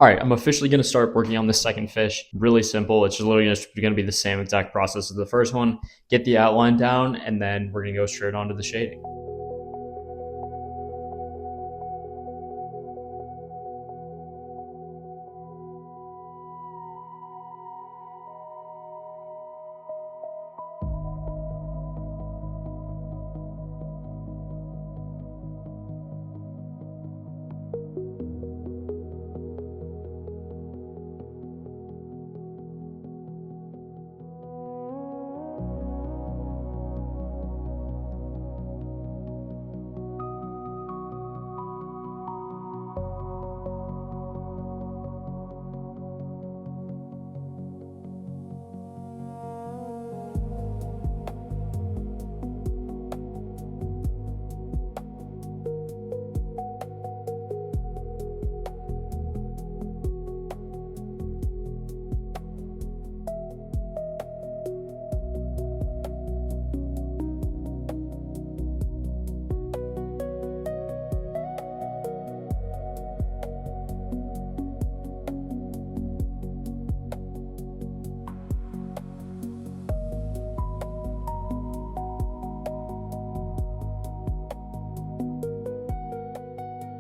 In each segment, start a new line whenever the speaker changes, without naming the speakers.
All right, I'm officially going to start working on this second fish. Really simple. It's just literally going to be the same exact process as the first one. Get the outline down, and then we're going to go straight onto the shading.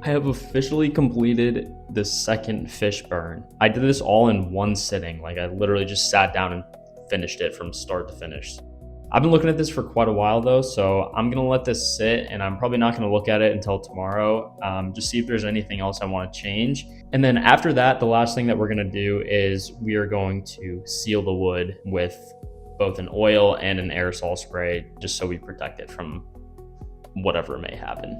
I have officially completed the second fish burn. I did this all in one sitting. Like I literally just sat down and finished it from start to finish. I've been looking at this for quite a while though, so I'm gonna let this sit and I'm probably not gonna look at it until tomorrow, just see if there's anything else I wanna change. And then after that, the last thing that we're gonna do is we are going to seal the wood with both an oil and an aerosol spray, just so we protect it from whatever may happen.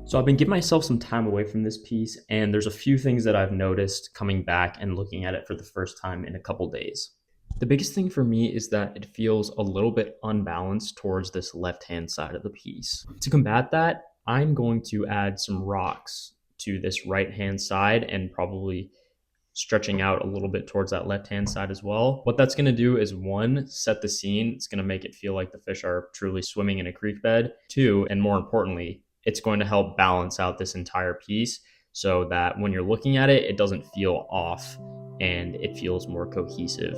So I've been giving myself some time away from this piece, and there's a few things that I've noticed coming back and looking at it for the first time in a couple days. The biggest thing for me is that it feels a little bit unbalanced towards this left-hand side of the piece. To combat that, I'm going to add some rocks to this right-hand side and probably stretching out a little bit towards that left-hand side as well. What that's gonna do is one, set the scene. It's gonna make it feel like the fish are truly swimming in a creek bed. Two, and more importantly, it's going to help balance out this entire piece so that when you're looking at it, it doesn't feel off and it feels more cohesive.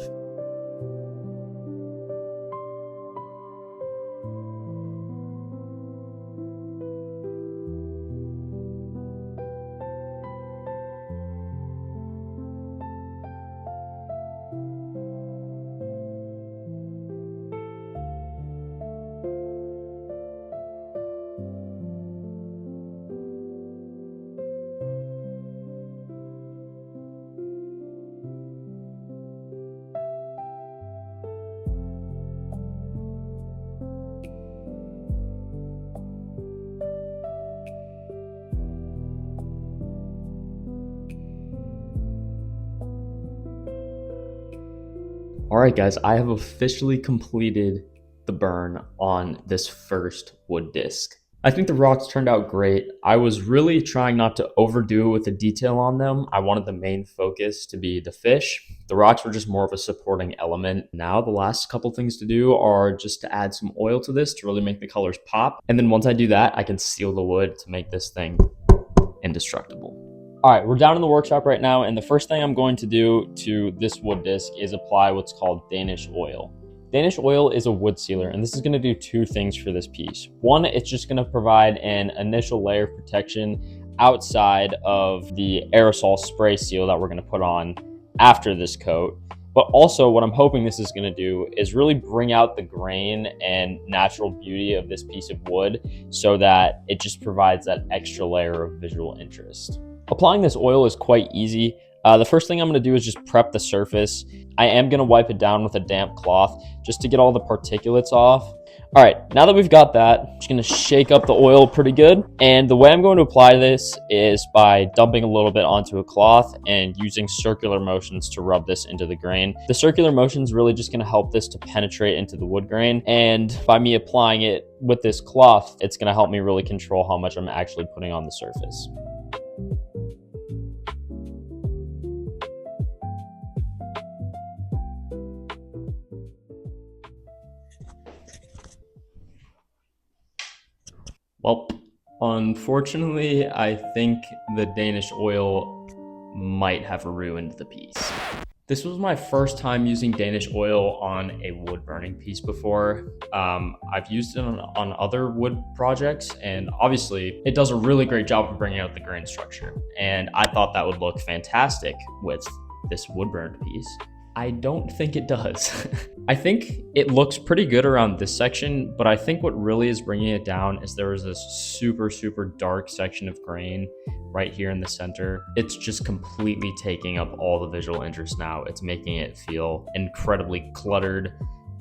All right, guys, I have officially completed the burn on this first wood disc. I think the rocks turned out great. I was really trying not to overdo it with the detail on them. I wanted the main focus to be the fish. The rocks were just more of a supporting element. Now the last couple things to do are just to add some oil to this to really make the colors pop. And then once I do that, I can seal the wood to make this thing indestructible. All right, we're down in the workshop right now, and the first thing I'm going to do to this wood disc is apply what's called Danish oil. Danish oil is a wood sealer, and this is going to do two things for this piece. One, it's just going to provide an initial layer of protection outside of the aerosol spray seal that we're going to put on after this coat. But also what I'm hoping this is going to do is really bring out the grain and natural beauty of this piece of wood so that it just provides that extra layer of visual interest. Applying this oil is quite easy. The first thing I'm going to do is just prep the surface. I am going to wipe it down with a damp cloth just to get all the particulates off. All right, now that we've got that, I'm just going to shake up the oil pretty good. And the way I'm going to apply this is by dumping a little bit onto a cloth and using circular motions to rub this into the grain. The circular motion is really just going to help this to penetrate into the wood grain. And by me applying it with this cloth, it's going to help me really control how much I'm actually putting on the surface. Well, Unfortunately, I think the Danish oil might have ruined the piece. This was my first time using Danish oil on a wood burning piece before. I've used it on other wood projects, and obviously it does a really great job of bringing out the grain structure. And I thought that would look fantastic with this wood burned piece. I don't think it does. I think it looks pretty good around this section, but I think what really is bringing it down is there is this super, super dark section of grain right here in the center. It's just completely taking up all the visual interest now. It's making it feel incredibly cluttered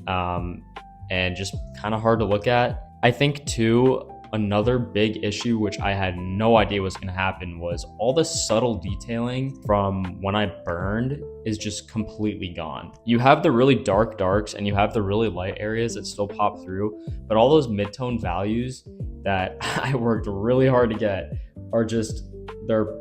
and just kind of hard to look at. I think too, another big issue, which I had no idea was going to happen, was all the subtle detailing from when I burned is just completely gone. You have the really dark darks and you have the really light areas that still pop through, but all those mid-tone values that I worked really hard to get are just, they're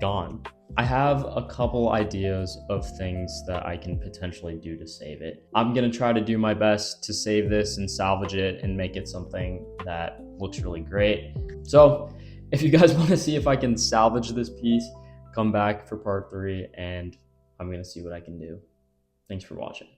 gone. I have a couple ideas of things that I can potentially do to save it. I'm gonna try to do my best to save this and salvage it and make it something that looks really great. So if you guys want to see if I can salvage this piece, come back for part 3 and I'm gonna see what I can do. Thanks for watching.